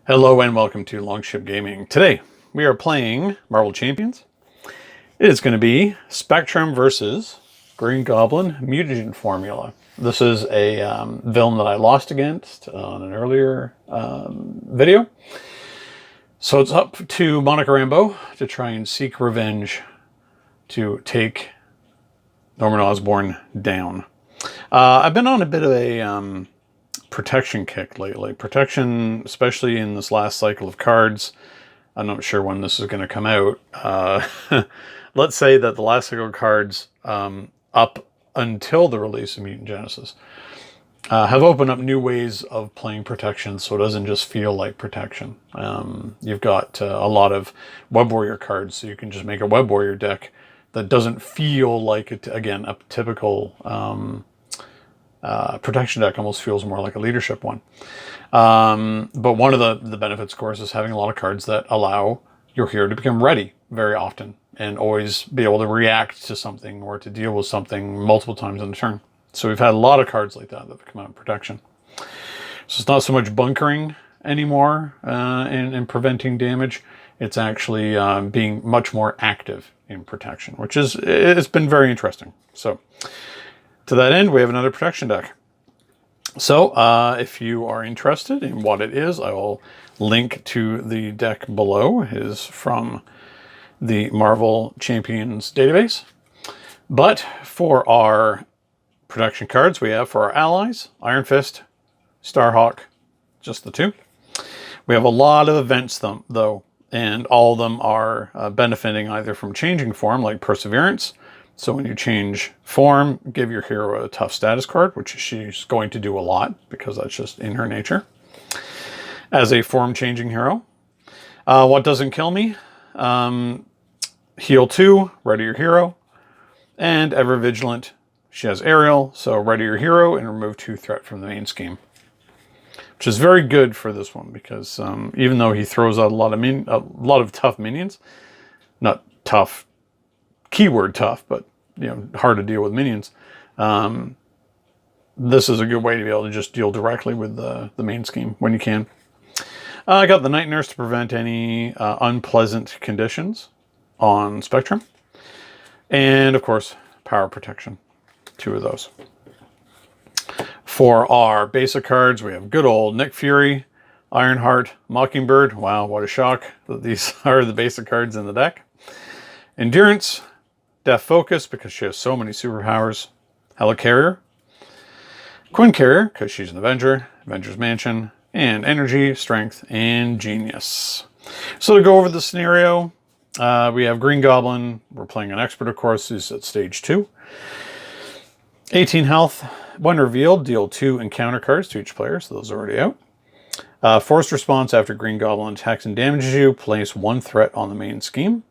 Hello and welcome to Longship Gaming. Today we are playing Marvel Champions. It is going to be Spectrum versus Green Goblin mutagen formula. This is a villain that I lost against on an earlier video. So it's up to Monica Rambeau to try and seek revenge to take Norman Osborn down. I've been on a bit of a protection kick lately. Protection, especially in this last cycle of cards. I'm not sure when this is going to come out. Let's say that the last cycle of cards up until the release of Mutant Genesis have opened up new ways of playing protection, so it doesn't just feel like protection. You've got a lot of Web Warrior cards, so you can just make a Web Warrior deck that doesn't feel like, again, a typical protection deck. Almost feels more like a leadership one. But one of the benefits, of course, is having a lot of cards that allow your hero to become ready very often and always be able to react to something or to deal with something multiple times in a turn. So we've had a lot of cards like that have come out in protection. So it's not so much bunkering anymore and preventing damage. It's actually being much more active in protection, which it's been very interesting. So to that end, we have another protection deck. So if you are interested in what it is, I will link to the deck below. It is from the Marvel Champions database. But for our protection cards, we have for our allies, Iron Fist, Starhawk, just the two. We have a lot of events though, and all of them are benefiting either from changing form, like Perseverance. So when you change form, give your hero a tough status card, which she's going to do a lot because that's just in her nature. As a form-changing hero. What doesn't kill me? Heal 2, ready your hero. And Ever Vigilant. She has Aerial, so ready your hero and remove 2 threat from the main scheme. Which is very good for this one because even though he throws out a lot of tough minions, not tough, keyword tough, but hard to deal with minions. This is a good way to be able to just deal directly with the main scheme when you can. I got the Night Nurse to prevent any unpleasant conditions on Spectrum. And of course, Power Protection. 2 of those. For our basic cards, we have good old Nick Fury, Ironheart, Mockingbird. Wow, what a shock that these are the basic cards in the deck. Endurance, Death Focus, because she has so many superpowers. Helicarrier. Quinn Carrier, because she's an Avenger. Avengers Mansion. And Energy, Strength, and Genius. So to go over the scenario, we have Green Goblin. We're playing an Expert, of course, who's at stage 2. 18 health. When revealed, deal 2 encounter cards to each player, so those are already out. Forced response after Green Goblin attacks and damages you. Place 1 threat on the main scheme.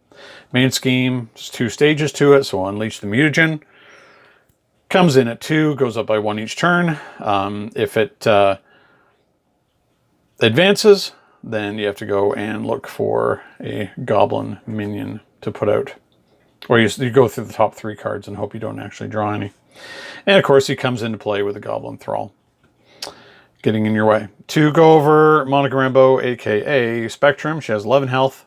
Main scheme, there's 2 stages to it, so unleash the mutagen. Comes in at 2, goes up by 1 each turn. If it advances, then you have to go and look for a goblin minion to put out. Or you go through the top 3 cards and hope you don't actually draw any. And of course, he comes into play with a Goblin Thrall, getting in your way. To go over Monica Rambeau, aka Spectrum, she has 11 health.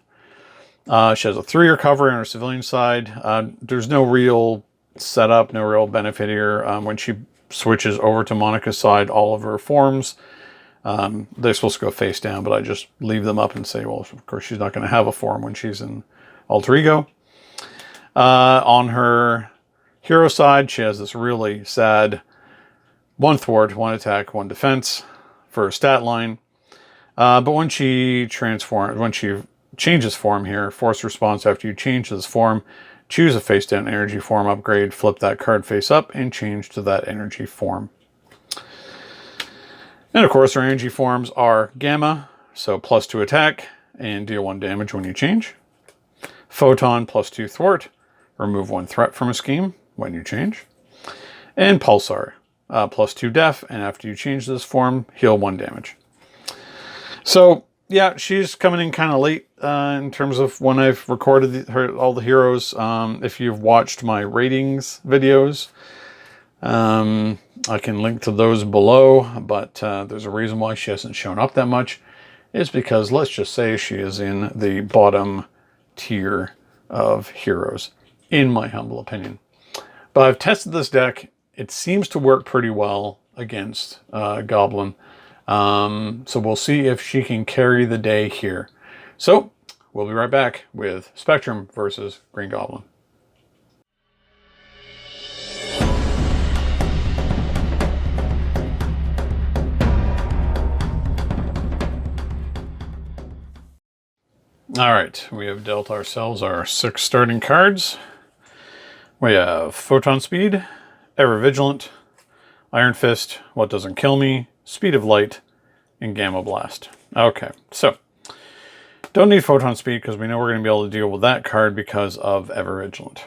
She has a 3 recovery on her civilian side. There's no real setup, no real benefit here. When she switches over to Monica's side, all of her forms, they're supposed to go face down, but I just leave them up and say, well, of course, she's not going to have a form when she's in Alter Ego. On her hero side, she has this really sad 1 thwart, 1 attack, 1 defense for her stat line. But when she changes form here, force response after you change this form, choose a face down energy form upgrade, flip that card face up, and change to that energy form. And of course, our energy forms are Gamma, so +2 attack, and deal 1 damage when you change. Photon, +2 thwart, remove 1 threat from a scheme when you change. And Pulsar, +2 def, and after you change this form, heal 1 damage. So, yeah, she's coming in kind of late in terms of when I've recorded all the heroes. If you've watched my ratings videos, I can link to those below, but there's a reason why she hasn't shown up that much. is because let's just say she is in the bottom tier of heroes, in my humble opinion. But I've tested this deck. It seems to work pretty well against Goblin. So we'll see if she can carry the day here. So we'll be right back with Spectrum versus Green Goblin. All right, we have dealt ourselves our 6 starting cards. We have Photon Speed, Ever Vigilant, Iron Fist, What Doesn't Kill Me, Speed of Light, and Gamma Blast. Okay, so don't need Photon Speed because we know we're going to be able to deal with that card because of Ever Vigilant.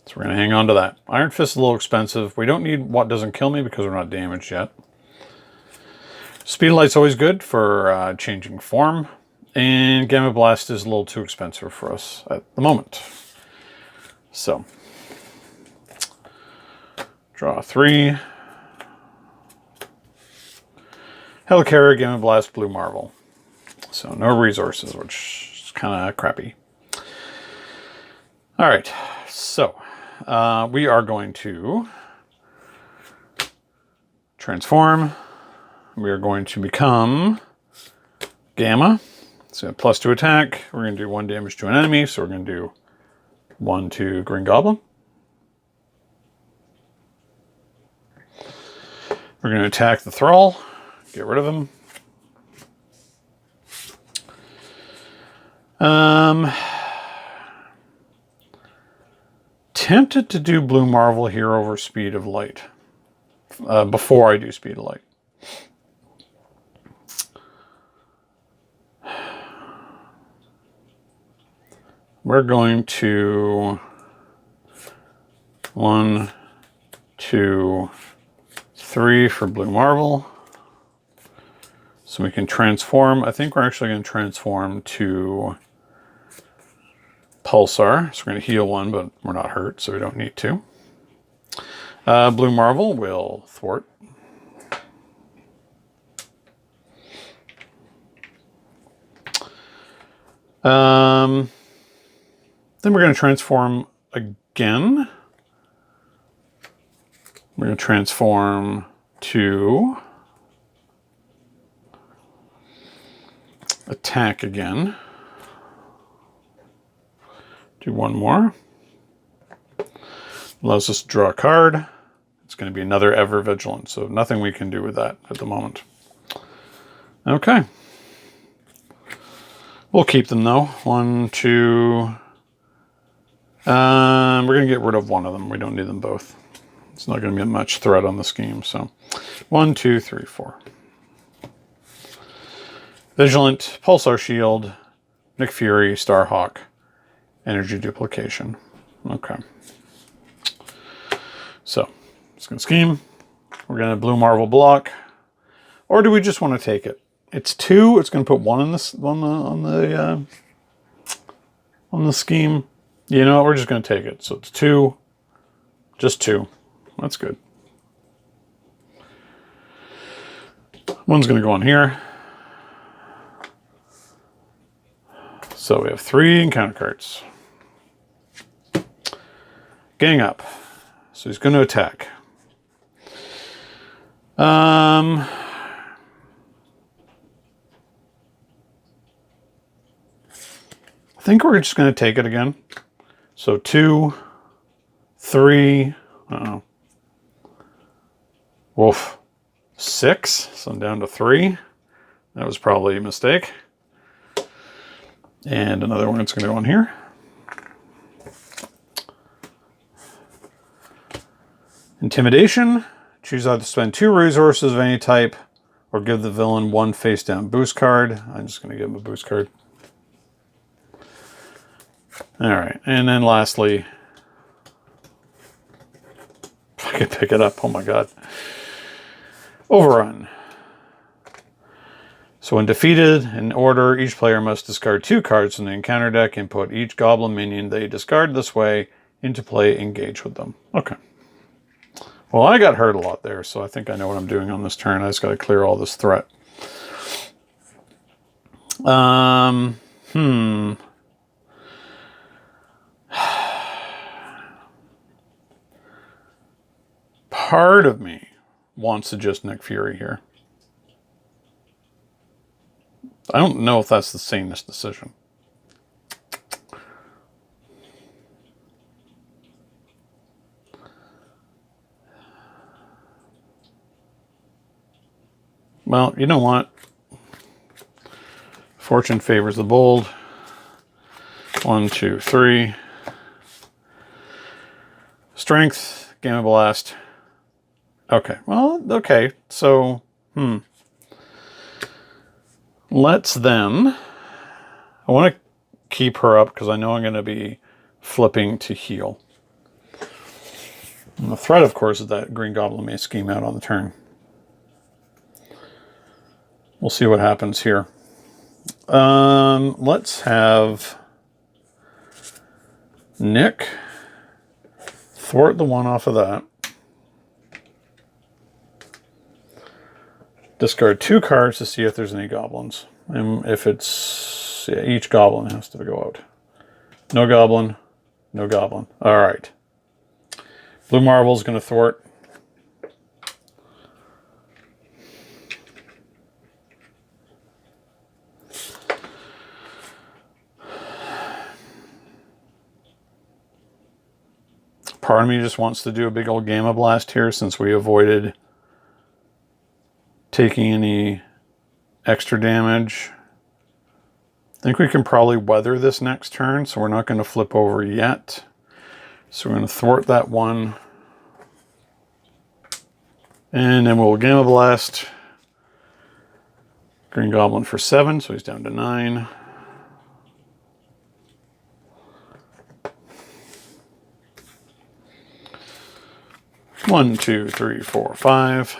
So we're going to hang on to that. Iron Fist is a little expensive. We don't need What Doesn't Kill Me because we're not damaged yet. Speed of Light's always good for changing form. And Gamma Blast is a little too expensive for us at the moment. So, draw 3. Helicarrier, Gamma Blast, Blue Marvel. So no resources, which is kind of crappy. All right, so we are going to transform. We are going to become Gamma. So +2 attack. We're going to do 1 damage to an enemy. So we're going to do 1 to Green Goblin. We're going to attack the Thrall. Get rid of him. Tempted to do Blue Marvel here over Speed of Light. Before I do Speed of Light. We're going to 1, 2, 3 for Blue Marvel. So we can transform. I think we're actually going to transform to Pulsar. So we're going to heal 1, but we're not hurt, so we don't need to. Blue Marvel will thwart. Then we're going to transform again. We're going to transform to attack again. Do 1 more. Allows us to draw a card. It's going to be another Ever Vigilant, so nothing we can do with that at the moment. Okay. We'll keep them though. 1, 2. We're going to get rid of 1 of them. We don't need them both. It's not going to be much threat on the scheme. So 1, 2, 3, 4. Vigilant, Pulsar Shield, Nick Fury, Starhawk, Energy Duplication. Okay. So it's going to scheme. We're going to Blue Marvel block. Or do we just want to take it? It's 2. It's going to put 1 in this on the scheme. You know what? We're just going to take it. So it's 2. Just 2. That's good. 1's going to go on here. So we have 3 encounter cards. Gang up. So he's going to attack. I think we're just going to take it again. So 2, 3, Woof. 6, so I'm down to 3. That was probably a mistake. And another one that's going to go on here. Intimidation. Choose either spend 2 resources of any type or give the villain 1 face down boost card. I'm just going to give him a boost card. Alright, and then lastly, if I can pick it up, oh my god. Overrun. So when defeated in order, each player must discard 2 cards from the encounter deck and put each goblin minion they discard this way into play, engage with them. Okay. Well, I got hurt a lot there, so I think I know what I'm doing on this turn. I just got to clear all this threat. Hmm. Part of me wants to just Nick Fury here. I don't know if that's the sanest decision. Well, you know what? Fortune favors the bold. 1, 2, 3. Strength, Gamma Blast. Okay, well, okay, so, let's then, I want to keep her up because I know I'm going to be flipping to heal. And the threat, of course, is that Green Goblin may scheme out on the turn. We'll see what happens here. Let's have Nick thwart the one off of that. Discard 2 cards to see if there's any goblins. And if it's... yeah, each goblin has to go out. No goblin. No goblin. Alright. Blue Marble's going to thwart. Part of me just wants to do a big old Gamma Blast here since we avoided taking any extra damage. I think we can probably weather this next turn, so we're not going to flip over yet. So we're going to thwart that one. And then we'll Gamma Blast. Green Goblin for 7, so he's down to 9. One, 2, 3, 4, 5.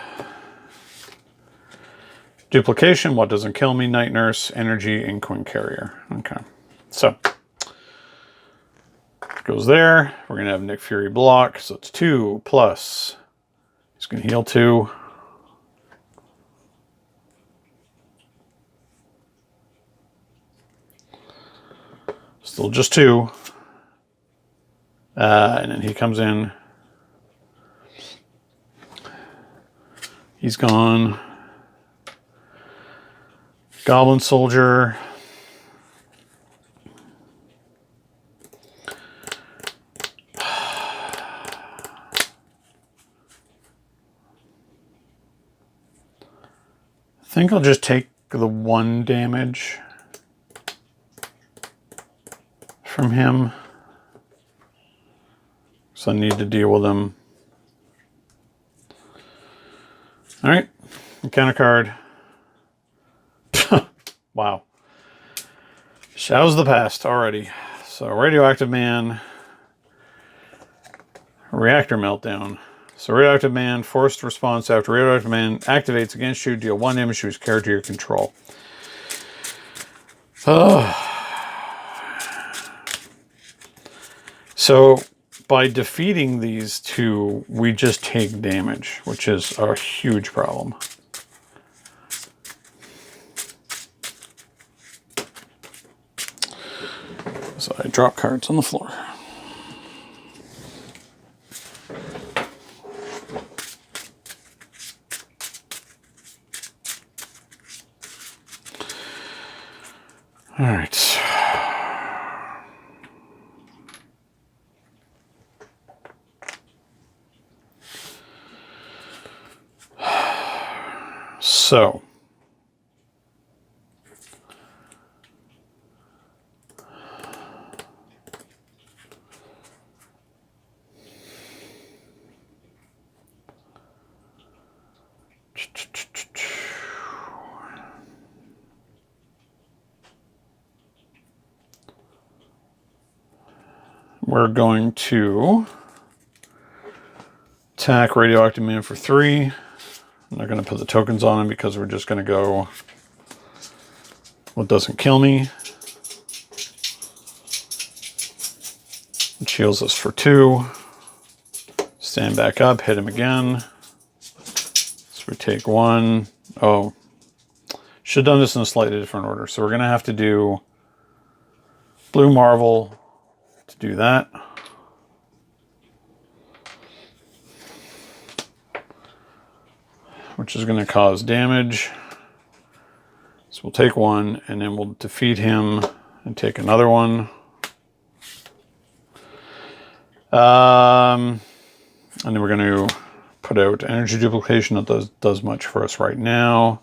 Duplication, what doesn't kill me? Night Nurse, Energy, and Queen Carrier. Okay, so goes there. We're going to have Nick Fury block, so it's 2 plus. He's going to heal 2. Still just 2. And then he comes in. He's gone. Goblin Soldier. I think I'll just take the 1 damage from him. So I need to deal with him. All right, encounter card. Wow. Shadows of the past already. So Radioactive Man. Reactor Meltdown. So Radioactive Man, forced response after Radioactive Man activates against you, deal 1 damage to his character your control. So by defeating these 2, we just take damage, which is a huge problem. So I drop cards on the floor. All right. So, we're going to attack Radioactive Man for 3. I'm not going to put the tokens on him because we're just going to go what doesn't kill me. It shields us for 2. Stand back up, hit him again. So we take 1. Oh, Should have done this in a slightly different order. So we're going to have to do blue marvel to do that. Which is going to cause damage. So we'll take one and then we'll defeat him and take another one. And then we're going to put out energy duplication. That does much for us right now.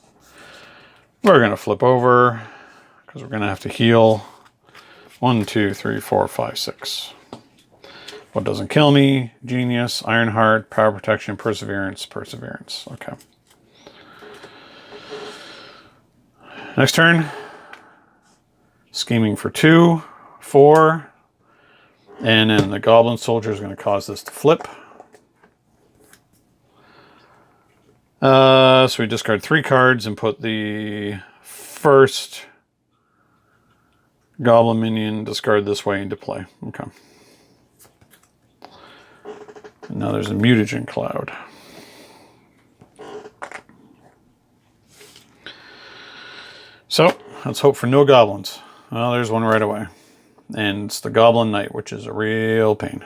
We're going to flip over because we're going to have to heal. 1, 2, 3, 4, 5, 6. What doesn't kill me? Genius, Ironheart, Power Protection, Perseverance, Perseverance. Okay. Next turn. Scheming for 2, 4. And then the Goblin Soldier is going to cause this to flip. So we discard 3 cards and put the first Goblin minion discard this way into play. Okay. And now there's a mutagen cloud. So let's hope for no goblins. Well, there's one right away. And it's the Goblin Knight, which is a real pain.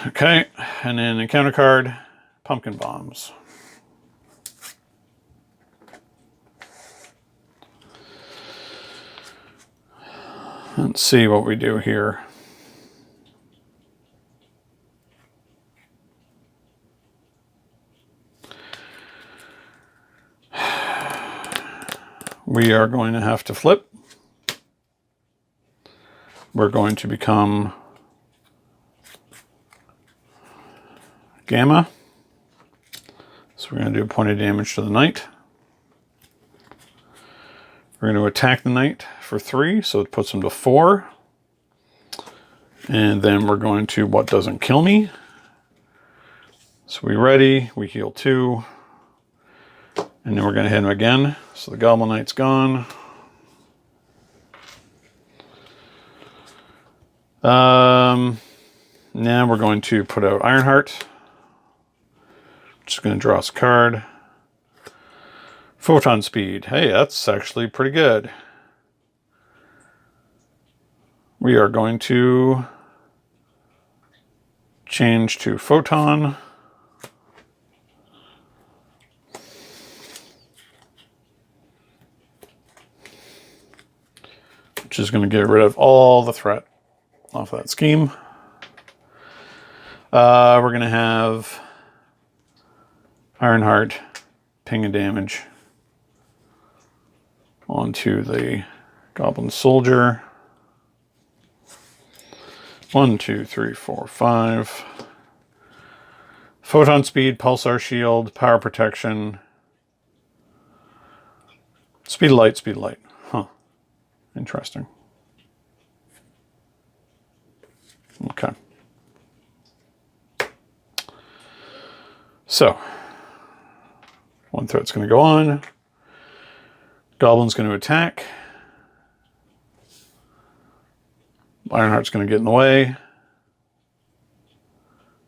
Okay, and then encounter card, Pumpkin Bombs. Let's see what we do here. We are going to have to flip. We're going to become Gamma. So we're going to do a point of damage to the Knight. We're going to attack the Knight for 3, so it puts him to 4. And then we're going to What Doesn't Kill Me. So we ready, we heal 2. And then we're going to hit him again. So the Goblin Knight's gone. Now we're going to put out Ironheart. Just going to draw us a card. Photon Speed. Hey, that's actually pretty good. We are going to change to Photon. Which is going to get rid of all the threat off that scheme. We're going to have Ironheart ping a damage onto the Goblin Soldier. 1, 2, 3, 4, 5. Photon Speed, Pulsar Shield, Power Protection. Speed of Light, Speed of Light. Huh. Interesting. Okay. So, one threat's going to go on. Goblin's going to attack. Ironheart's going to get in the way.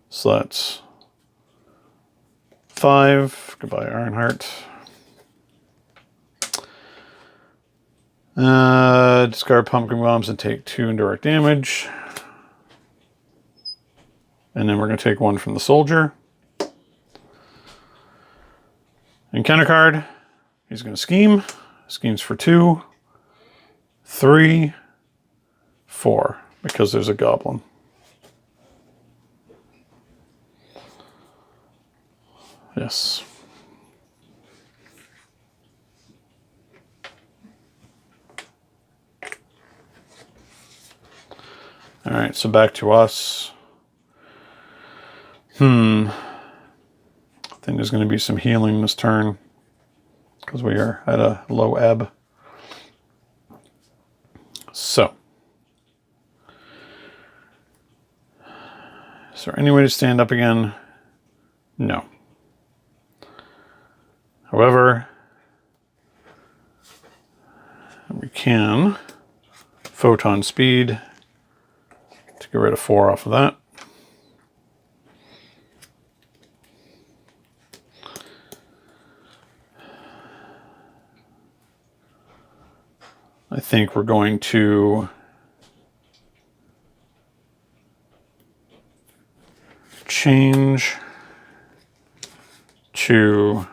So that's 5. Goodbye, Ironheart. Discard Pumpkin Bombs and take 2 indirect damage. And then we're going to take 1 from the Soldier. Encounter card. He's going to scheme. Schemes for 2, 3, 4, because there's a Goblin. Yes. All right, so back to us. I think there's going to be some healing this turn because we are at a low ebb. So, is there any way to stand up again? No. However, we can Photon Speed to get rid of 4 off of that. I think we're going to change to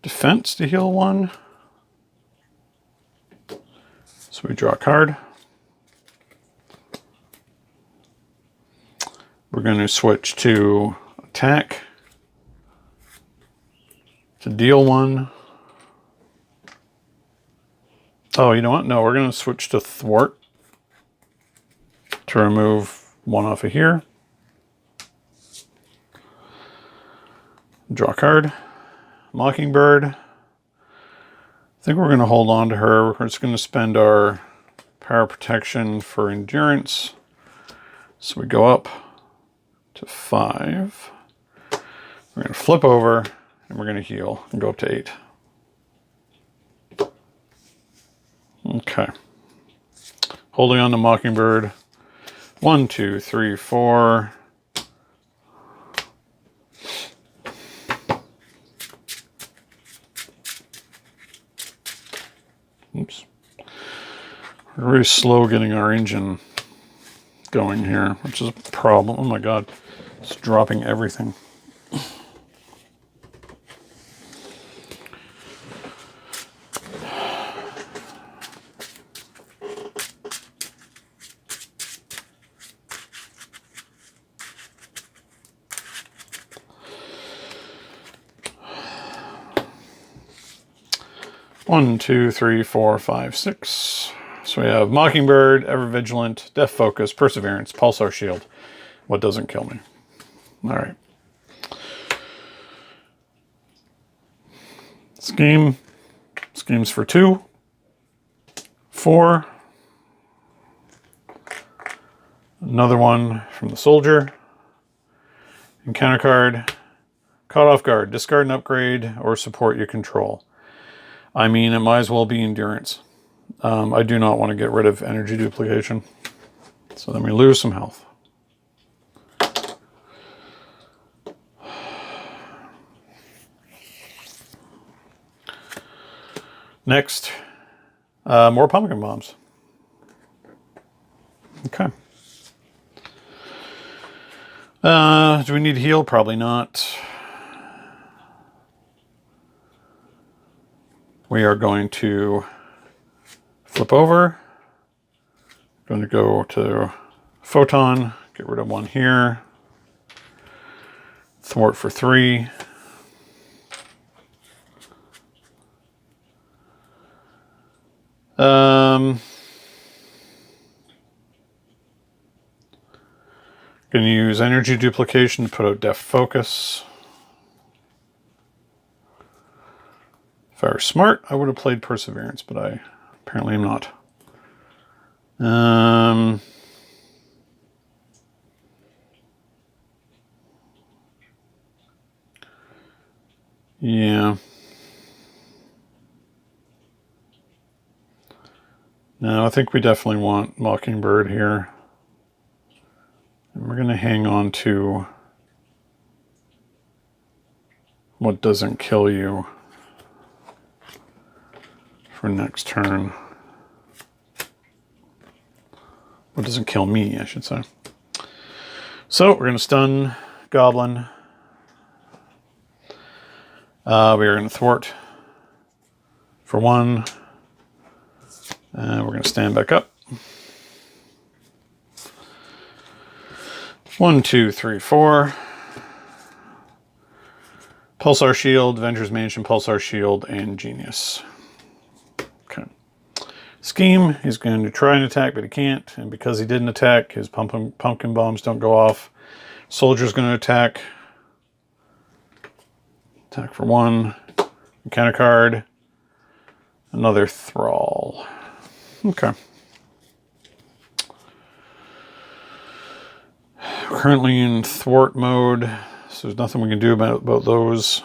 defense to heal 1. So we draw a card. We're going to switch to attack to deal 1. Oh, you know what? No, we're going to switch to thwart to remove 1 off of here. Draw a card. Mockingbird. I think we're going to hold on to her. We're just going to spend our power protection for endurance. So we go up to 5. We're going to flip over and we're going to heal and go up to 8. Okay. Holding on to Mockingbird. 1, 2, 3, 4. Oops. We're really slow getting our engine going here, which is a problem. Oh my god. It's dropping everything. One, 2, 3, 4, 5, 6. So we have Mockingbird, Ever Vigilant, Death Focus, Perseverance, Pulsar Shield. What doesn't kill me? All right. Scheme. Schemes for 2. 4. Another one from the Soldier. Encounter card. Caught off guard. Discard an upgrade or support you control. I mean, it might as well be endurance. I do not want to get rid of energy duplication. So then we lose some health. Next, more pumpkin bombs. Okay. Do we need to heal? Probably not. We are going to flip over. Going to go to Photon, get rid of 1 here. Thwart for 3. Going to use energy duplication to put out Depth Focus. If I were smart, I would have played Perseverance, but I apparently am not. Yeah. No, I think we definitely want Mockingbird here. And we're going to hang on to what doesn't kill you for next turn. What doesn't kill me, I should say. So we're going to stun Goblin. We are going to thwart for 1. And we're going to stand back up. 1, 2, 3, 4. Pulsar Shield, Avengers Mansion, Pulsar Shield, and Genius. Okay. Scheme, he's going to try and attack, but he can't. And because he didn't attack, his pumpkin bombs don't go off. Soldier's going to attack. Attack for 1. Encounter card. Another Thrall. Okay. We're currently in thwart mode, so there's nothing we can do about those.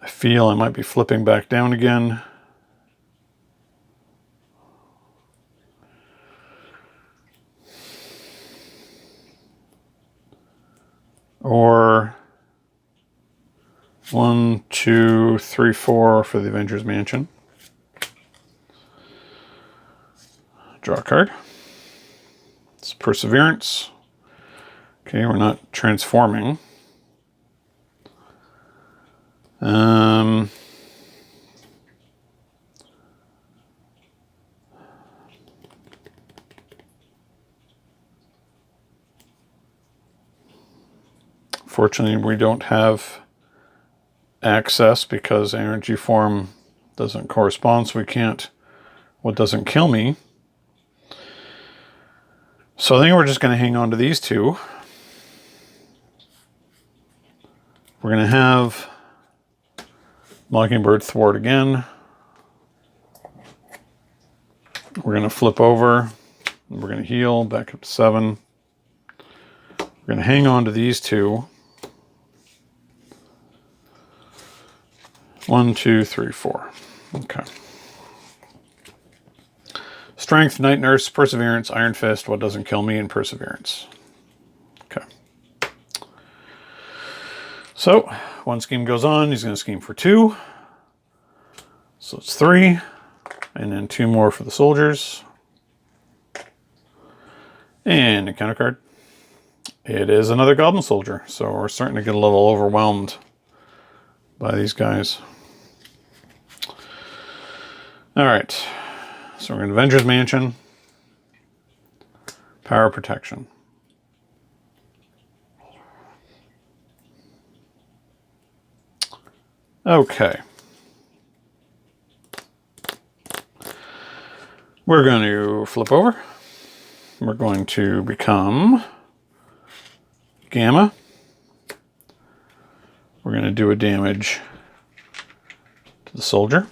I feel I might be flipping back down again. Or 1, 2, 3, 4 for the Avengers Mansion. Draw a card. It's Perseverance. Okay, we're not transforming. Fortunately, we don't have access because energy form doesn't correspond, so we can't. What doesn't kill me. So I think we're just going to hang on to these two. We're going to have Mockingbird thwart again. We're going to flip over. We're going to heal back up to 7. We're going to hang on to these two. 1, 2, 3, 4. Okay. Strength, Night Nurse, Perseverance, Iron Fist, What Doesn't Kill Me, and Perseverance. Okay. So, one scheme goes on. He's going to scheme for 2. So it's 3. And then 2 more for the soldiers. And a counter card. It is another Goblin Soldier. So we're starting to get a little overwhelmed by these guys. All right, so we're going to Avengers Mansion, Power Protection. Okay. We're going to flip over. We're going to become Gamma. We're going to do a damage to the soldier.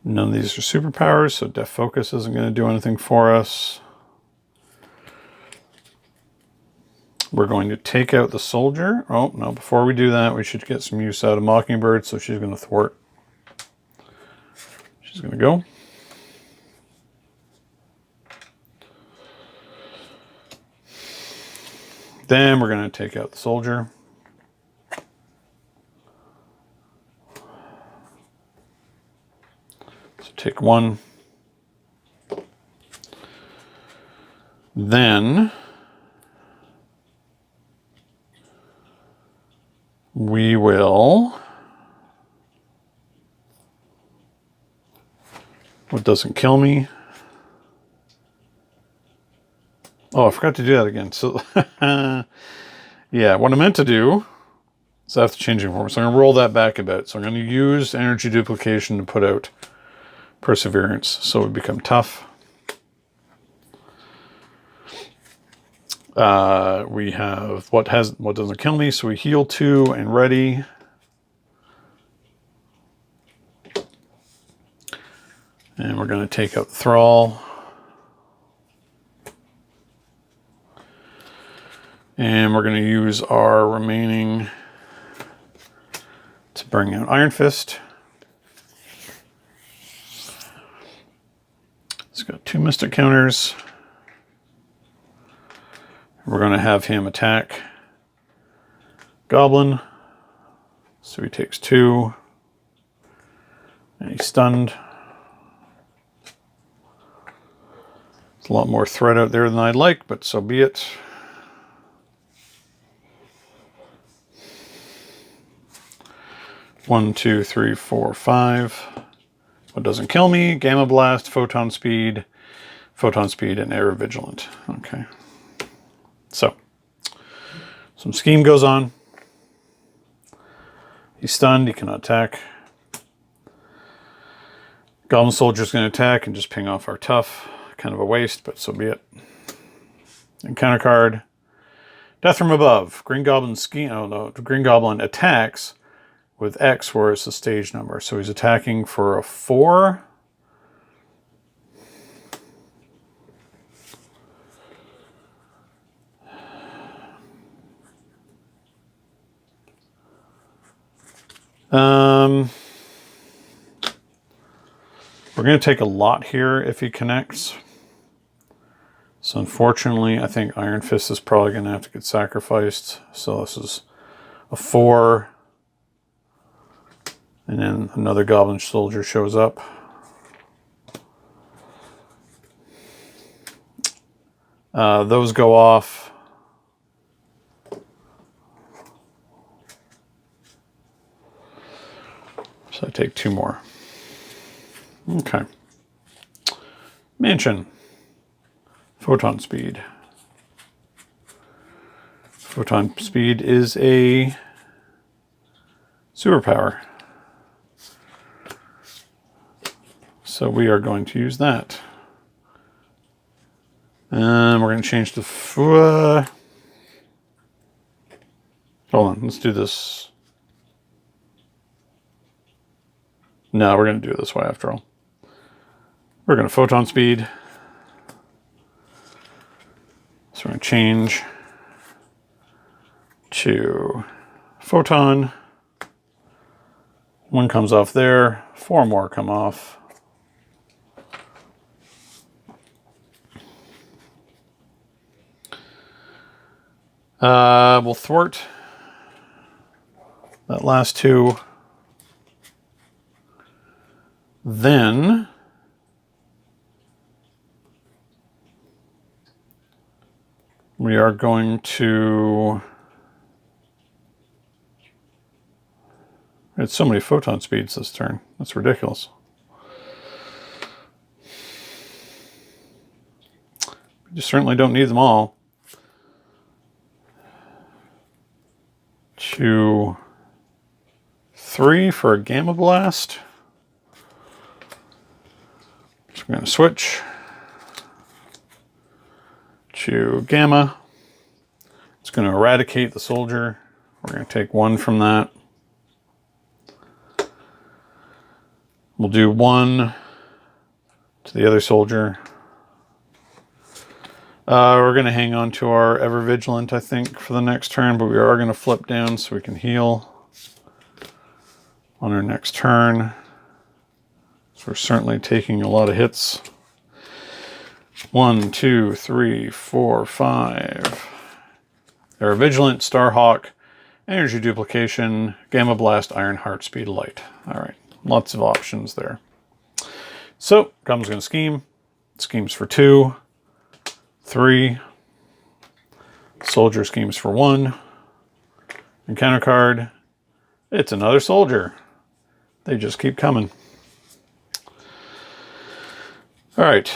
None of these are superpowers, so Def Focus isn't going to do anything for us. We're going to take out the soldier. Oh, no, before we do that, we should get some use out of Mockingbird, so she's going to thwart. She's going to go. Then we're going to take out the soldier. So take 1. Then we will... What doesn't kill me? Oh, I forgot to do that again. So, yeah, what I meant to do is I have to change it form. So I'm going to roll that back a bit. So I'm going to use energy duplication to put out Perseverance, so we become tough. We have what doesn't kill me, so we heal 2 and ready. And we're going to take out the Thrall. And we're going to use our remaining to bring out Iron Fist. It's got 2 Mystic counters. We're going to have him attack Goblin. So he takes 2. And he's stunned. There's a lot more threat out there than I'd like, but so be it. One, 2, 3, 4, 5. What doesn't kill me? Gamma Blast, Photon Speed, and Air Vigilant. Okay. So, some scheme goes on. He's stunned. He cannot attack. Goblin Soldier's going to attack and just ping off our tough. Kind of a waste, but so be it. Encounter card. Death from Above. Green Goblin scheme. Oh no, Green Goblin attacks with X, where it's the stage number. So he's attacking for a 4. We're going to take a lot here if he connects. So unfortunately, I think Iron Fist is probably going to have to get sacrificed. So this is a 4. And then another Goblin Soldier shows up. Those go off. So I take 2 more. Okay. Mansion. Photon speed. Photon speed is a superpower. So we are going to use that. And we're going to change the... hold on, let's do this. No, we're going to do it this way after all. We're going to photon speed. So we're going to change to photon. 1 comes off there. 4 more come off. We'll thwart that last 2. Then we are going to... It's so many photon speeds this turn. That's ridiculous. You certainly don't need them all. 2, 3 for a Gamma Blast. So I'm going to switch to Gamma. It's going to eradicate the soldier. We're going to take 1 from that. We'll do 1 to the other soldier. We're going to hang on to our Ever Vigilant, I think, for the next turn, but we are going to flip down so we can heal on our next turn. So we're certainly taking a lot of hits. 1, 2, 3, 4, 5. Ever Vigilant, Starhawk, Energy Duplication, Gamma Blast, Iron Heart, Speed of Light. All right, lots of options there. So, Goblin's going to scheme. Schemes for 2. 3. Soldier schemes for 1. Encounter card. It's another soldier. They just keep coming. All right.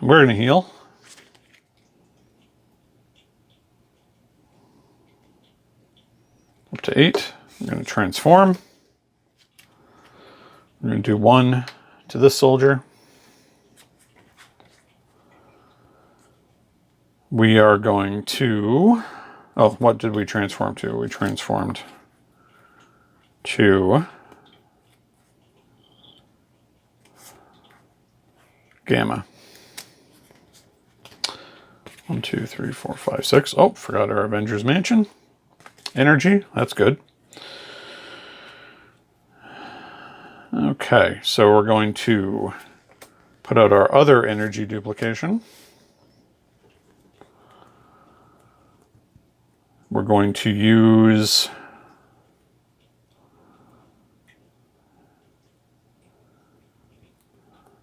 We're going to heal. Up to 8. We're going to transform. We're going to do 1 to this soldier. We are going to... Oh, what did we transform to? We transformed to Gamma. 1, 2, 3, 4, 5, 6. Oh, forgot our Avengers Mansion. Energy, that's good. Okay, so we're going to put out our other energy duplication. We're going to use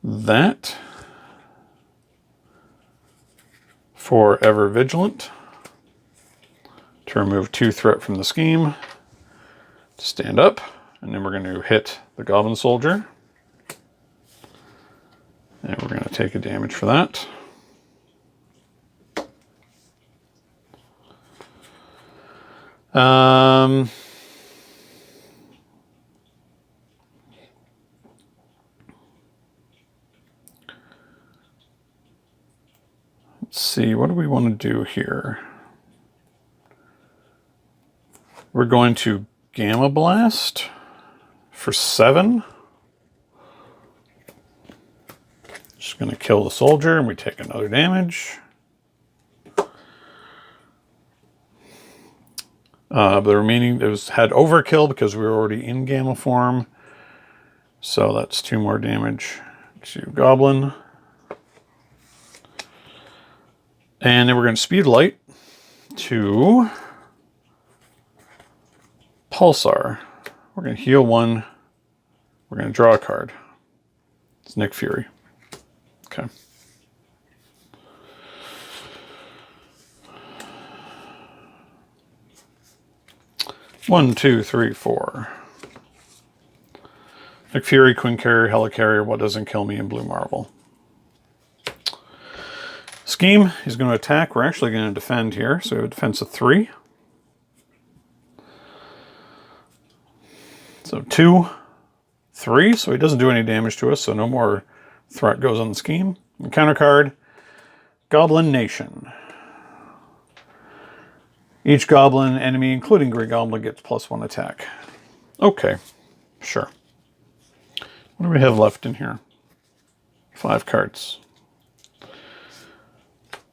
that for Ever Vigilant to remove 2 threat from the scheme, to stand up, and then we're going to hit the Goblin Soldier. And we're going to take a damage for that. Let's see, what do we want to do here? We're going to Gamma Blast for 7. Just going to kill the soldier and we take another damage. But the remaining had overkill because we were already in gamma form. So that's 2 more damage to Goblin. And then we're going to speed light to Pulsar. We're going to heal 1. We're going to draw a card. It's Nick Fury. Okay. One, two, three, four. Nick Fury, Queen Carrier, Helicarrier, What Doesn't Kill Me, and Blue Marvel. Scheme, he's going to attack. We're actually going to defend here. So a defense of 3. So 2, 3. So he doesn't do any damage to us. So no more threat goes on the scheme. And counter card, Goblin Nation. Each goblin enemy, including Green Goblin, gets +1 attack. Okay, sure. What do we have left in here? 5 cards.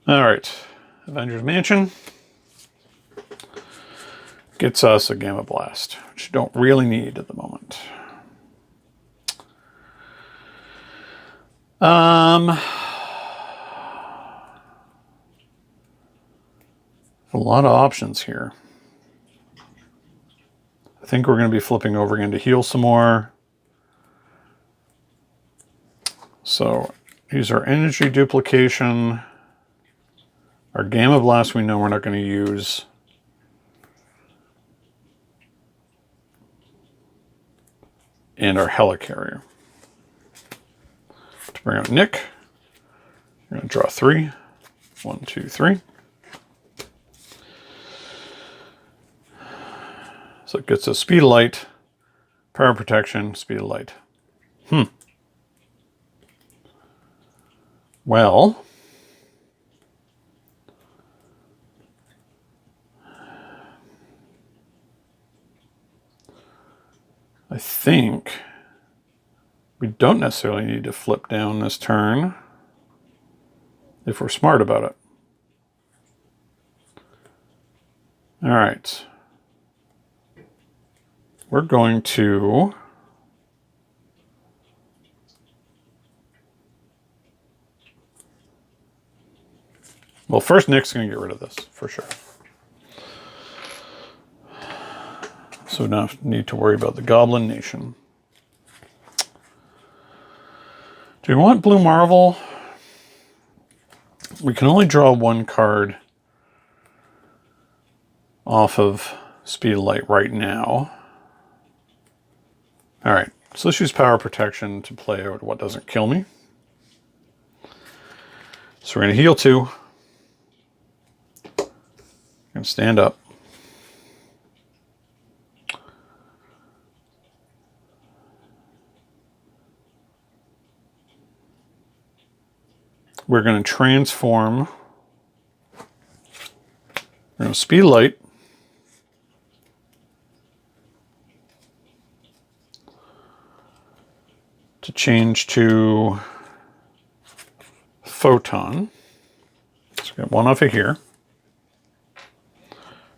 All right, Avengers Mansion gets us a Gamma Blast, which you don't really need at the moment. A lot of options here. I think we're going to be flipping over again to heal some more. So use our energy duplication. Our Gamma Blast we know we're not going to use. And our Helicarrier. To bring out Nick, we're going to draw 3. 1, 2, 3. So it gets a speed of light, power protection, speed of light. Well, I think we don't necessarily need to flip down this turn if we're smart about it. All right. We're going to well, first Nick's going to get rid of this for sure. So we don't need to worry about the Goblin Nation. Do we want Blue Marvel? We can only draw 1 card off of Speed of Light right now. All right, so let's use Power Protection to play out What Doesn't Kill Me. So we're going to heal 2. Going to stand up. We're going to transform. We're going to Speed Light. To change to Photon. So we got 1 off of here.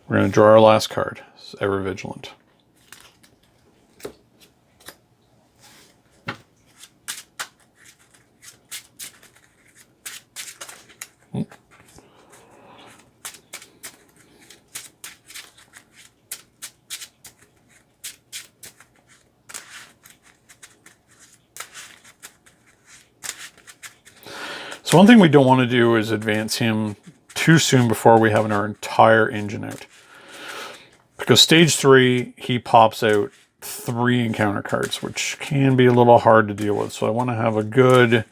We're going to draw our last card. It's Ever Vigilant. So one thing we don't want to do is advance him too soon before we have our entire engine out. Because stage 3, he pops out 3 encounter cards, which can be a little hard to deal with. So I want to have a good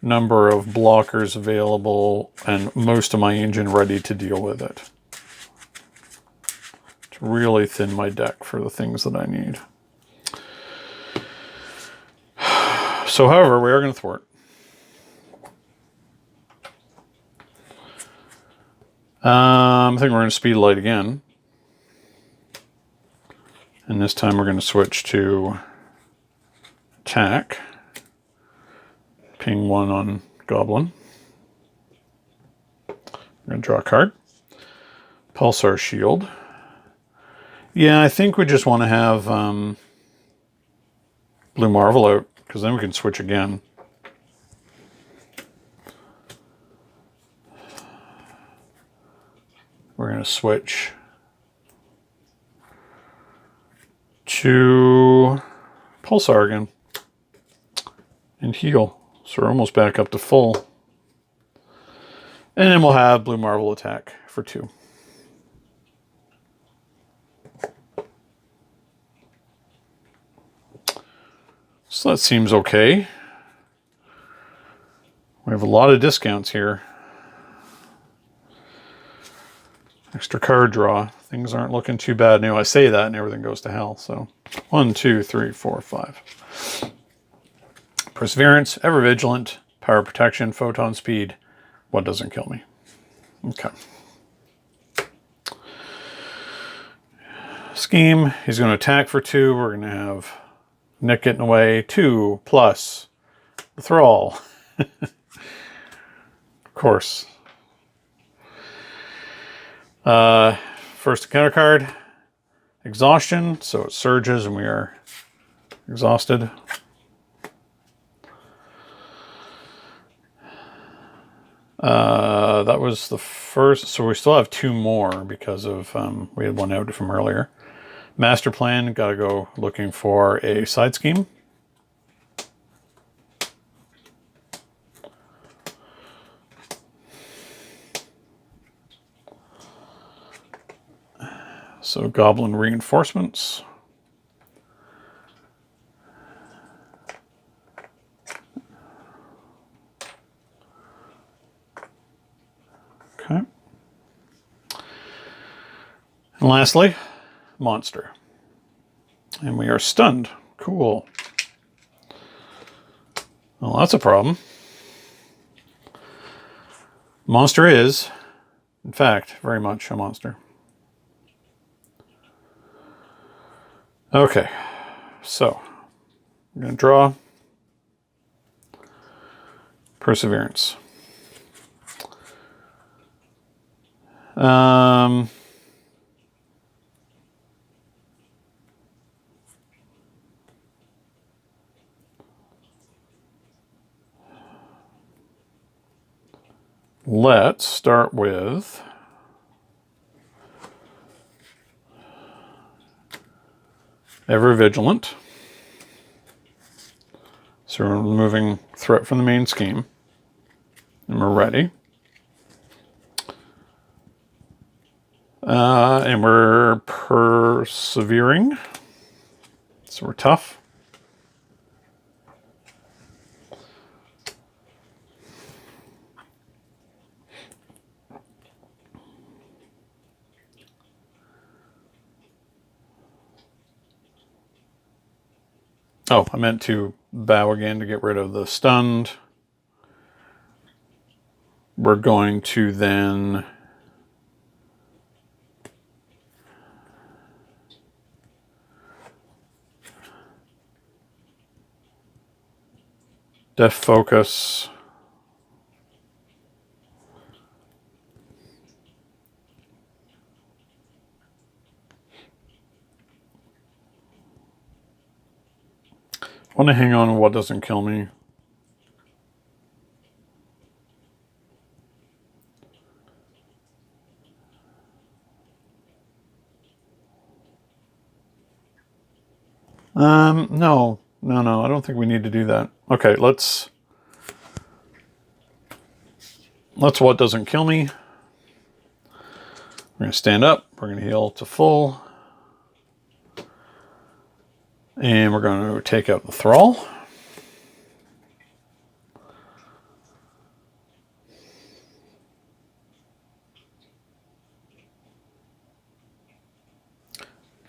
number of blockers available and most of my engine ready to deal with it. To really thin my deck for the things that I need. So however, we are going to thwart. I think we're going to Speed Light again. And this time we're going to switch to attack. Ping 1 on Goblin. We're going to draw a card. Pulsar Shield. Yeah, I think we just want to have Blue Marvel out, because then we can switch again. We're going to switch to Pulsar again and heal. So we're almost back up to full. And then we'll have Blue Marvel attack for 2. So that seems okay. We have a lot of discounts here. Extra card draw. Things aren't looking too bad now. I say that and everything goes to hell. So 1, 2, 3, 4, 5. Perseverance, Ever Vigilant, Power Protection, Photon Speed. What doesn't kill me? Okay. Scheme. He's going to attack for 2. We're going to have Nick getting away. 2 plus the Thrall. Of course. First encounter card, Exhaustion, so it surges and we are exhausted. That was the first, so we still have 2 more because of, we had one out from earlier. Master Plan, gotta go looking for a side scheme. So Goblin Reinforcements. Okay. And lastly, Monster. And we are stunned. Cool. Well, that's a problem. Monster is, in fact, very much a monster. Okay, so I'm going to draw Perseverance. Let's start with Ever Vigilant. So we're removing threat from the main scheme. And we're ready. And we're persevering. So we're tough. Oh, I meant to bow again to get rid of the stunned. We're going to then def focus. I want to hang on to what doesn't kill me. No, I don't think we need to do that. Okay, let's what doesn't kill me. We're going to stand up. We're going to heal to full. And we're going to take out the Thrall.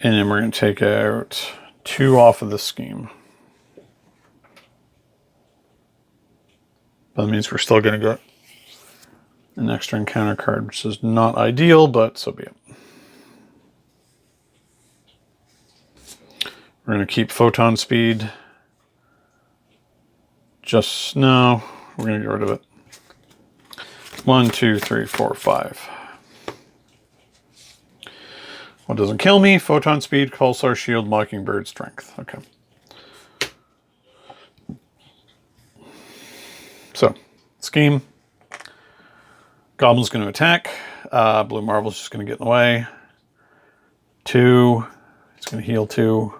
And then we're going to take out 2 off of the scheme. That means we're still going to get an extra encounter card, which is not ideal, but so be it. We're going to keep Photon Speed. No, we're going to get rid of it. 1, 2, 3, 4, 5. What doesn't kill me? Photon speed, pulsar shield, mockingbird strength. Okay. So, scheme. Goblin's going to attack. Blue Marble's just going to get in the way. 2. It's going to heal 2.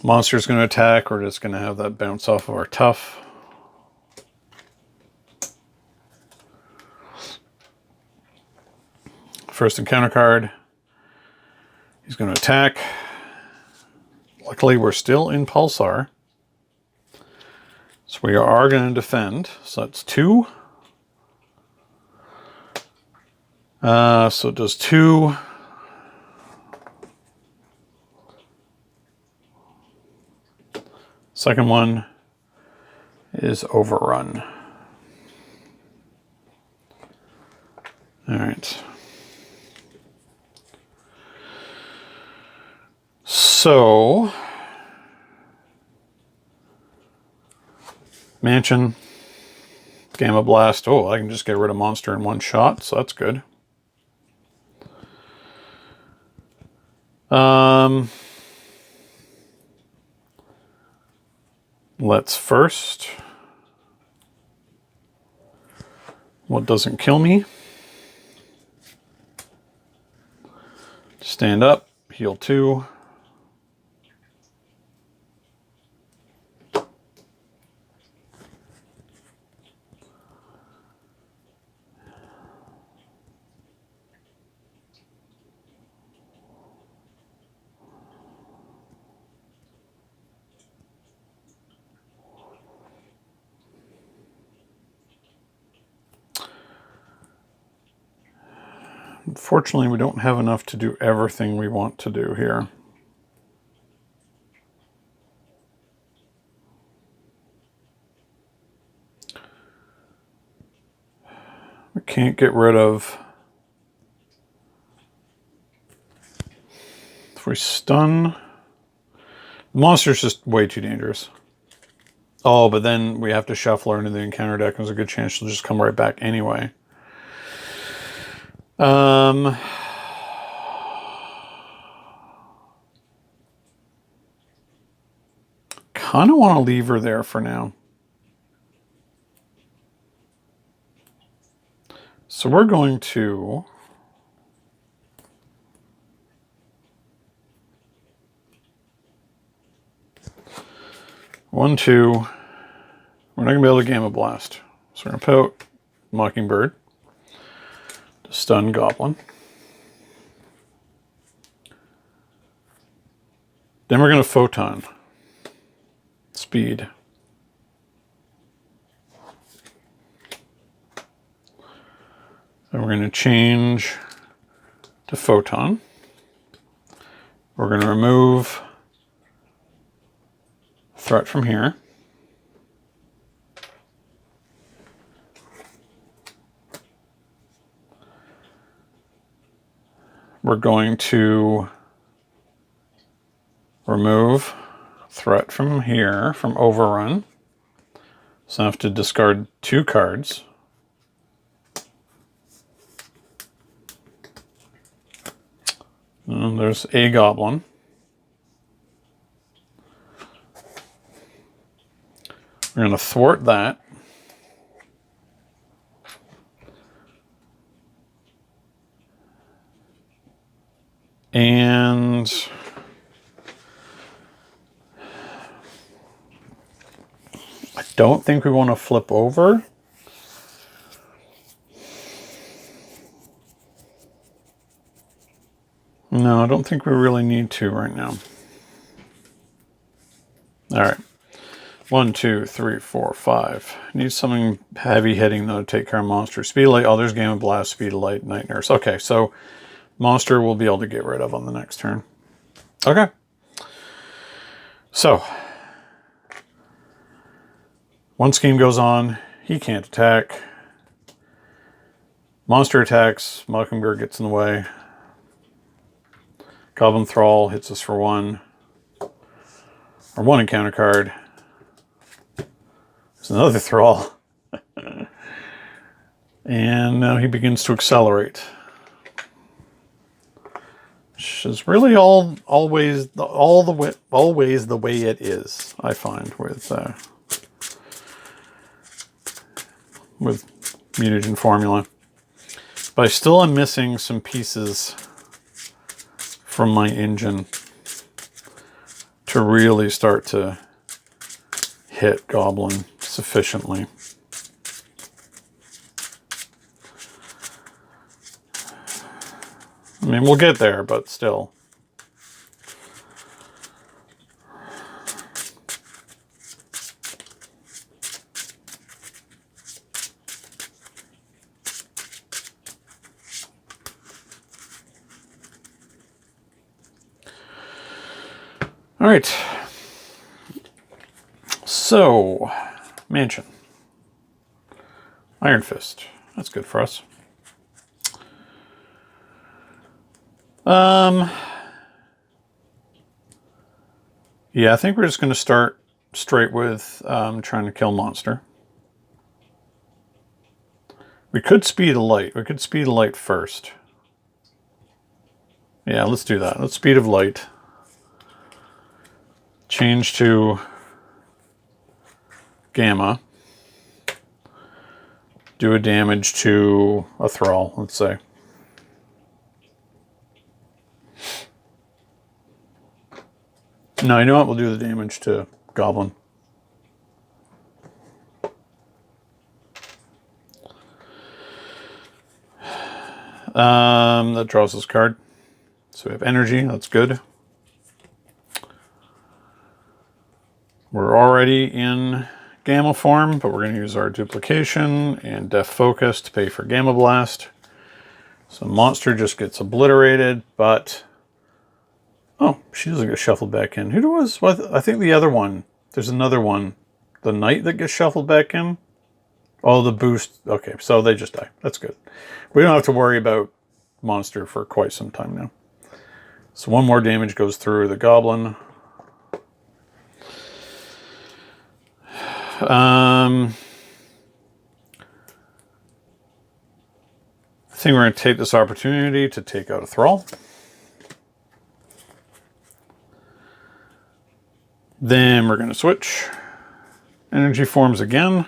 Monster's going to attack. We're just going to have that bounce off of our tough. First encounter card. He's going to attack. Luckily, we're still in Pulsar. So we are going to defend. So that's 2. So it does 2. Second one is overrun. All right. So, Mansion, Gamma Blast. Oh, I can just get rid of monster in one shot, so that's good. Let's first. What doesn't kill me? Stand up, heal 2. Unfortunately, we don't have enough to do everything we want to do here. We can't get rid of... If we stun... The monster's just way too dangerous. Oh, but then we have to shuffle her into the encounter deck. There's a good chance she'll just come right back anyway. Kind of want to leave her there for now. So we're going to... One, 2. We're not going to be able to Gamma Blast. So we're going to put Mockingbird to stun Goblin. Then we're going to Photon. Speed. And we're going to change to Photon. We're going to remove threat from here. We're going to remove threat from here, from overrun. So I have to discard 2 cards. And there's a goblin. We're going to thwart that. And I don't think we want to flip over. No, I don't think we really need to right now. All right. 1, 2, 3, 4, 5. Need something heavy hitting though to take care of monster. Speed of Light. Oh, there's Gamma Blast, Speed of Light, Night Nurse. Okay, so monster we'll be able to get rid of on the next turn. Okay. So, one scheme goes on. He can't attack. Monster attacks. Mockingbird gets in the way. Goblin Thrall hits us for 1. Or 1 encounter card. There's another Thrall. And now he begins to accelerate. Which is really always the way it is, I find, with mutagen formula. But I still am missing some pieces from my engine to really start to hit Goblin sufficiently. I mean, we'll get there, but still. All right. So, Mansion. Iron Fist. That's good for us. Yeah, I think we're just going to start straight with trying to kill monster. We could speed a light. We could speed a light first. Yeah, let's do that. Let's speed of light. Change to gamma. Do a damage to a thrall, let's say. No, you know what? We'll do the damage to Goblin. That draws this card. So we have energy, that's good. We're already in Gamma form, but we're going to use our duplication and def focus to pay for Gamma Blast. So monster just gets obliterated, but... Oh, she doesn't get shuffled back in. Who was? Well, I think the other one. There's another one. The knight that gets shuffled back in. Oh, the boost. Okay, so they just die. That's good. We don't have to worry about monster for quite some time now. So one more damage goes through the Goblin. I think we're going to take this opportunity to take out a thrall. Then we're going to switch energy forms again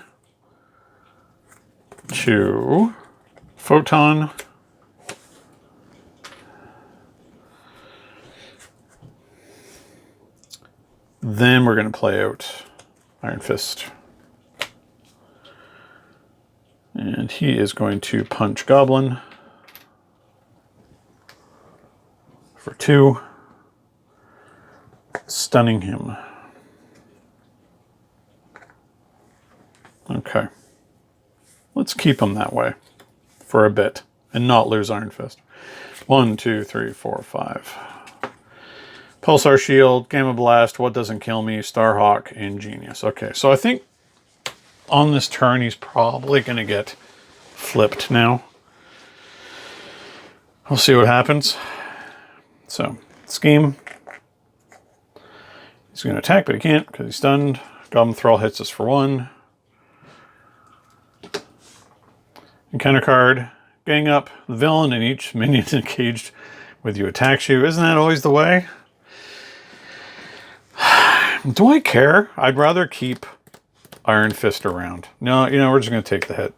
to photon. Then we're going to play out Iron Fist. And he is going to punch Goblin for 2, stunning him. Okay. Let's keep him that way for a bit and not lose Iron Fist. 1, 2, 3, 4, 5. Pulsar Shield, Gamma Blast, What Doesn't Kill Me, Starhawk, and Genius. Okay, so I think on this turn he's probably going to get flipped now. We'll see what happens. So, scheme. He's going to attack, but he can't because he's stunned. Goblin Thrall hits us for 1. Encounter card, gang up the villain, and each minion engaged with you attacks you. Isn't that always the way? Do I care? I'd rather keep Iron Fist around. No, you know, we're just going to take the hit.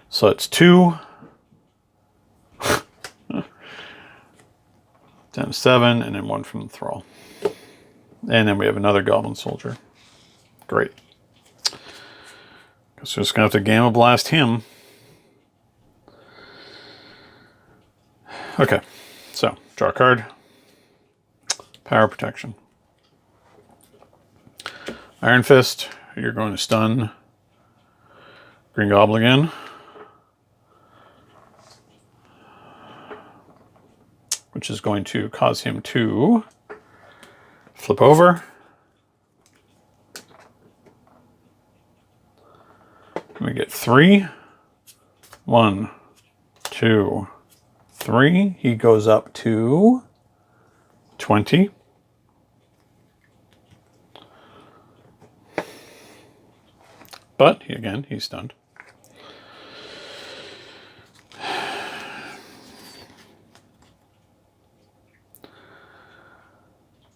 So it's 2. 10, 7, and then 1 from the Thrall. And then we have another Goblin Soldier. Great. So we're just going to have to Gamma Blast him. Okay, so draw a card. Power Protection. Iron Fist, you're going to stun Green Goblin again. Which is going to cause him to flip over. We get 3. 1, 2, 3. He goes up to 20. But, again, he's stunned.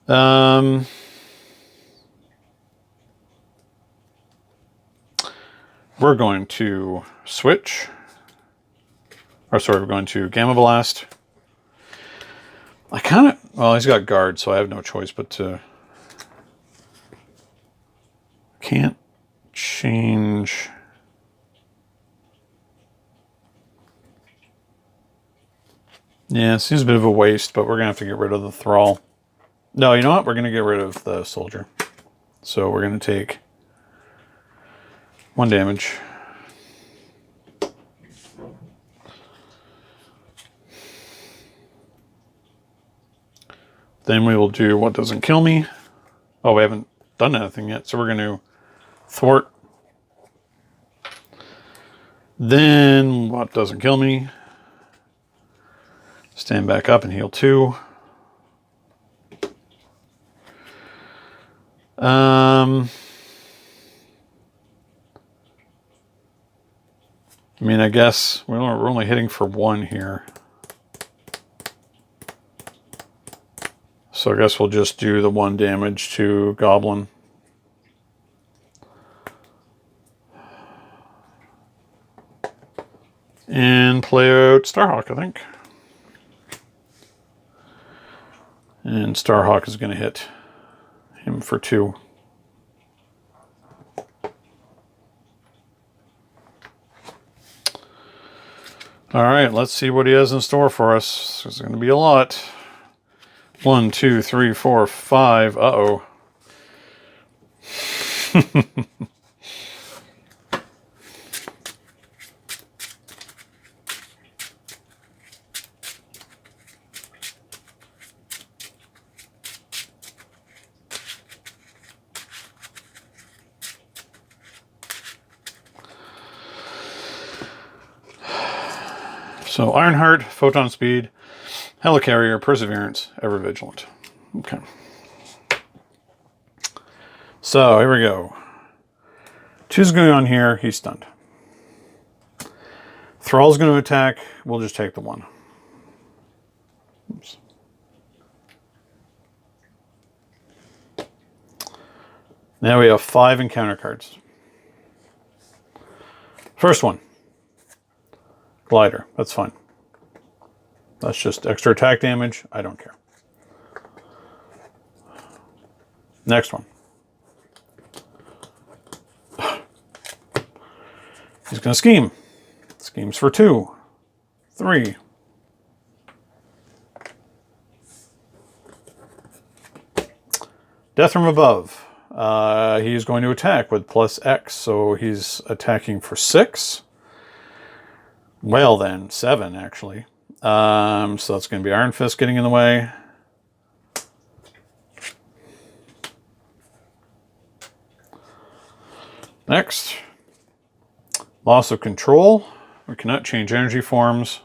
We're going to switch. Or sorry, we're going to Gamma Blast. I kind of... Well, he's got guard, so I have no choice but to... Can't change... Yeah, it seems a bit of a waste, but we're going to have to get rid of the Thrall. No, you know what? We're going to get rid of the Soldier. So we're going to take 1 damage. Then we will do what doesn't kill me. Oh, we haven't done anything yet, so we're going to thwart. Then what doesn't kill me. Stand back up and heal 2. I mean, I guess we're only hitting for 1 here. So I guess we'll just do the 1 damage to Goblin. And play out Starhawk, I think. And Starhawk is going to hit him for 2. All right, let's see what he has in store for us. There's going to be a lot. 1, 2, 3, 4, 5. Uh-oh. So Ironheart, Photon Speed, Helicarrier, Perseverance, Ever Vigilant. Okay. So here we go. 2's going on here. He's stunned. Thrall's going to attack. We'll just take the 1. Oops. Now we have 5 encounter cards. First one. Glider. That's fine. That's just extra attack damage. I don't care. Next one. He's going to scheme. Schemes for 2. 3. Death from above. He's going to attack with +X, so he's attacking for 6. Well then, 7 actually. So that's going to be Iron Fist getting in the way. Next, loss of control. We cannot change energy forms.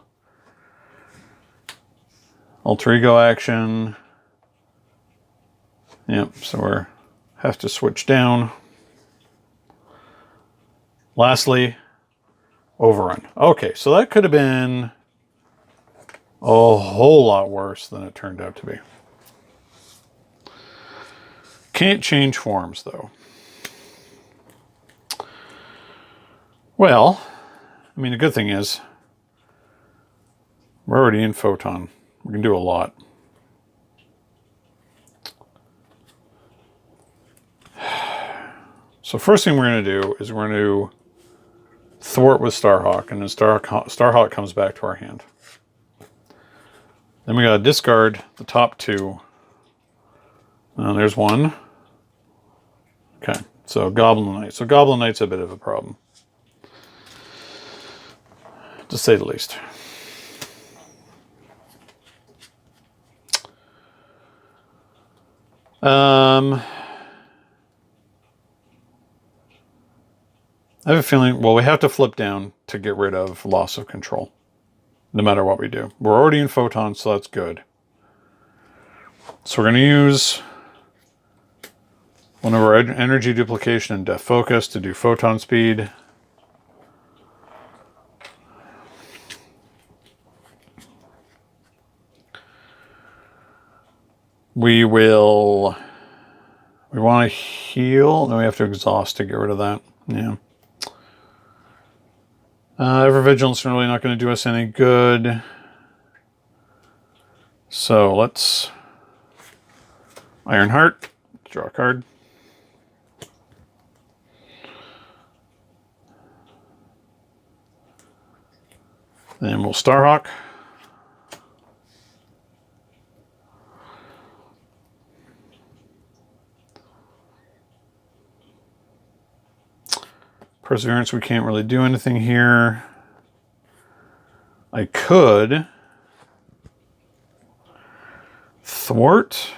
Alter ego action. Yep, so we have to switch down. Lastly, overrun. Okay, so that could have been a whole lot worse than it turned out to be. Can't change forms, though. Well, I mean, the good thing is we're already in Photon. We can do a lot. So first thing we're going to do is we're going to thwart with Starhawk, and then Starhawk comes back to our hand. Then we got to discard the top 2. There's 1. Okay, so Goblin Knight. So Goblin Knight's a bit of a problem, to say the least. I have a feeling, well, we have to flip down to get rid of loss of control, no matter what we do. We're already in Photon, so that's good. So we're going to use one of our energy duplication and depth focus to do Photon Speed. We will... We want to heal. No, we have to exhaust to get rid of that. Yeah. Ever Vigilance really not going to do us any good. So let's Ironheart, draw a card. Then we'll Starhawk. Perseverance, we can't really do anything here. I could thwart.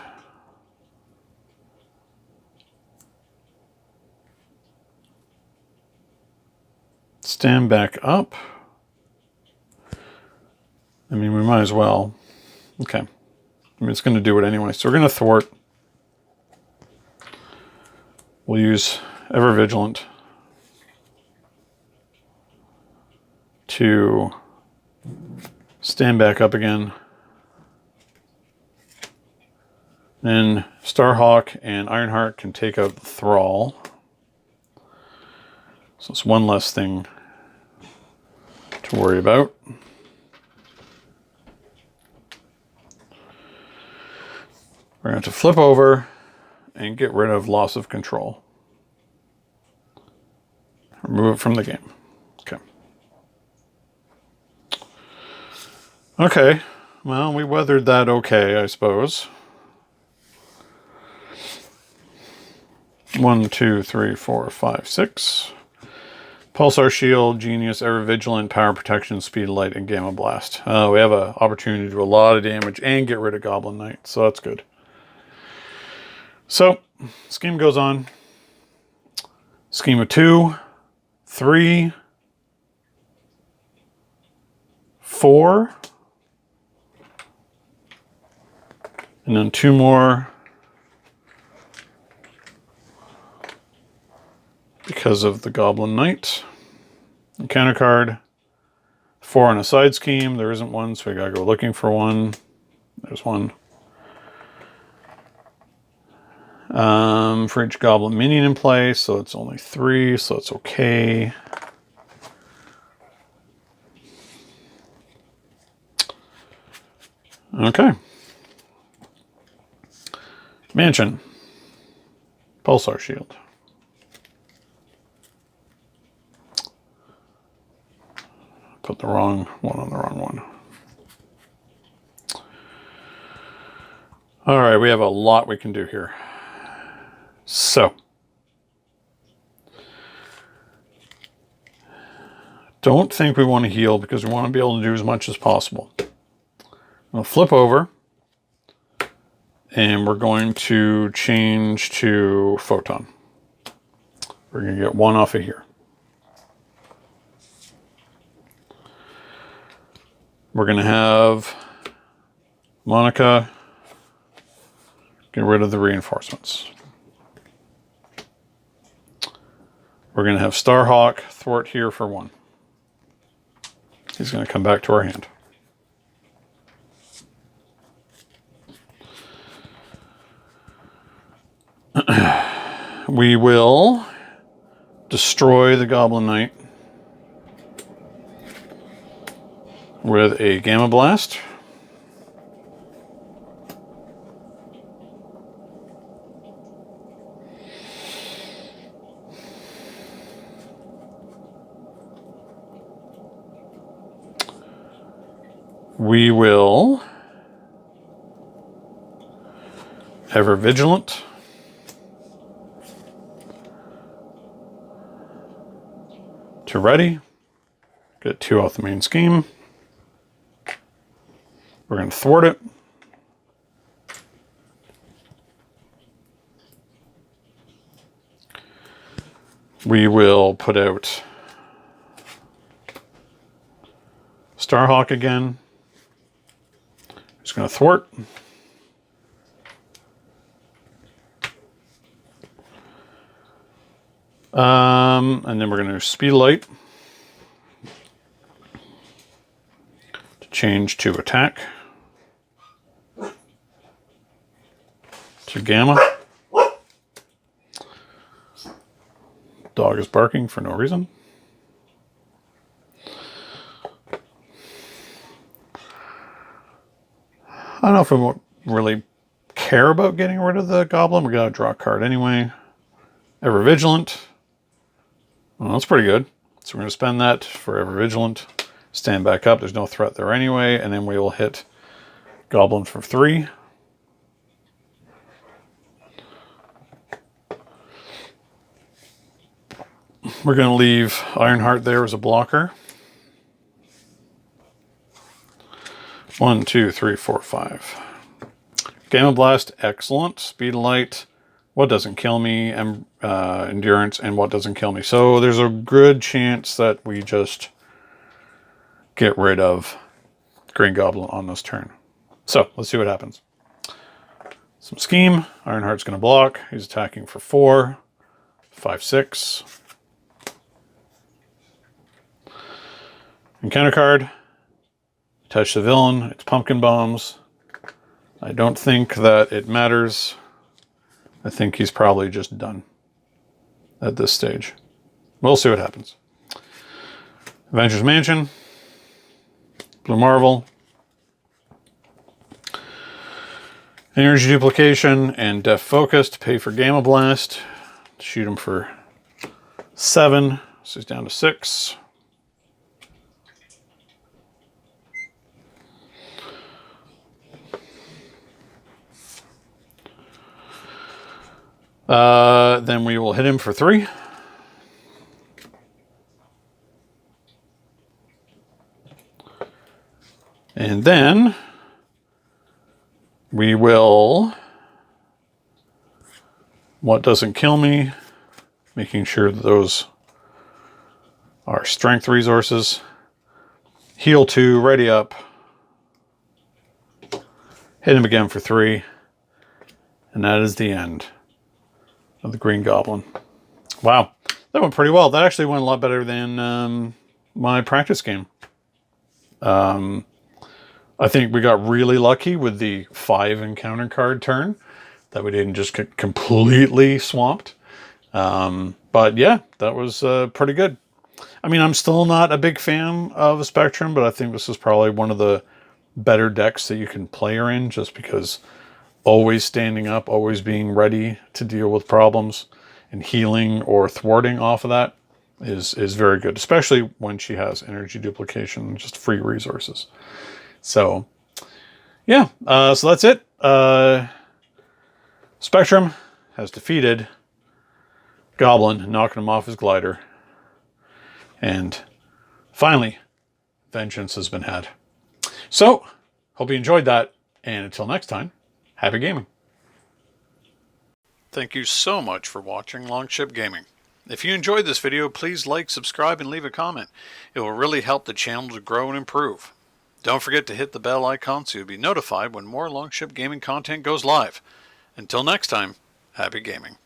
Stand back up. I mean, we might as well. Okay. I mean, it's going to do it anyway. So we're going to thwart. We'll use Ever Vigilant to stand back up again. Then Starhawk and Ironheart can take out the Thrall. So it's one less thing to worry about. We're going to have to flip over and get rid of loss of control. Remove it from the game. Okay. Okay. Well, we weathered that okay, I suppose. 1, 2, 3, 4, 5, 6. Pulsar Shield, Genius, Ever Vigilant, Power Protection, Speed Light, and Gamma Blast. We have an opportunity to do a lot of damage and get rid of Goblin Knight, so that's good. So, scheme goes on. Scheme of 2, 3, 4, and then 2 more because of the Goblin Knight. Encounter card, 4 on a side scheme. There isn't one, so we gotta go looking for one. There's one. For each Goblin minion in play, so it's only 3, so it's okay. Okay. Mansion. Pulsar Shield. Put the wrong one on the wrong one. All right, we have a lot we can do here. So, don't think we want to heal because we want to be able to do as much as possible. We'll flip over and we're going to change to Photon. We're going to get 1 off of here. We're going to have Monica get rid of the reinforcements. We're going to have Starhawk thwart here for 1. He's going to come back to our hand. We will destroy the Goblin Knight with a Gamma Blast. We will Ever Vigilant to ready. Get 2 off the main scheme. We're going to thwart it. We will put out Starhawk again. Just going to thwart. And then we're going to Speed Light to change to attack. So Gamma. Dog is barking for no reason. I don't know if we won't really care about getting rid of the Goblin. We gotta draw a card anyway. Ever Vigilant. Well, that's pretty good. So we're gonna spend that for Ever Vigilant. Stand back up. There's no threat there anyway. And then we will hit Goblin for 3. We're going to leave Ironheart there as a blocker. 1, 2, 3, 4, 5. Gamma Blast, excellent. Speed of Light, what doesn't kill me, and Endurance, and what doesn't kill me. So there's a good chance that we just get rid of Green Goblin on this turn. So let's see what happens. Some scheme. Ironheart's going to block. He's attacking for 4, 5, 6. Encounter card. Touch the villain. It's Pumpkin Bombs. I don't think that it matters. I think he's probably just done at this stage. We'll see what happens. Avengers Mansion. Blue Marvel. Energy Duplication and Def Focus to pay for Gamma Blast. Shoot him for 7. So he's down to 6. Then we will hit him for 3. And then we will, what doesn't kill me, making sure that those are strength resources. Heal 2, ready up. Hit him again for 3. And that is the end of the Green Goblin. Wow, that went pretty well. That actually went a lot better than my practice game. I think we got really lucky with the 5 encounter card turn, that we didn't just get completely swamped. But yeah, that was pretty good. I mean, I'm still not a big fan of Spectrum, but I think this is probably one of the better decks that you can play her in, just because always standing up, always being ready to deal with problems, and healing or thwarting off of that is very good, especially when she has energy duplication, just free resources. So yeah, so that's it. Spectrum has defeated Goblin, knocking him off his glider. And finally, vengeance has been had. So, hope you enjoyed that. And until next time, happy gaming. Thank you so much for watching Longship Gaming. If you enjoyed this video, please like, subscribe, and leave a comment. It will really help the channel to grow and improve. Don't forget to hit the bell icon so you'll be notified when more Longship Gaming content goes live. Until next time, happy gaming.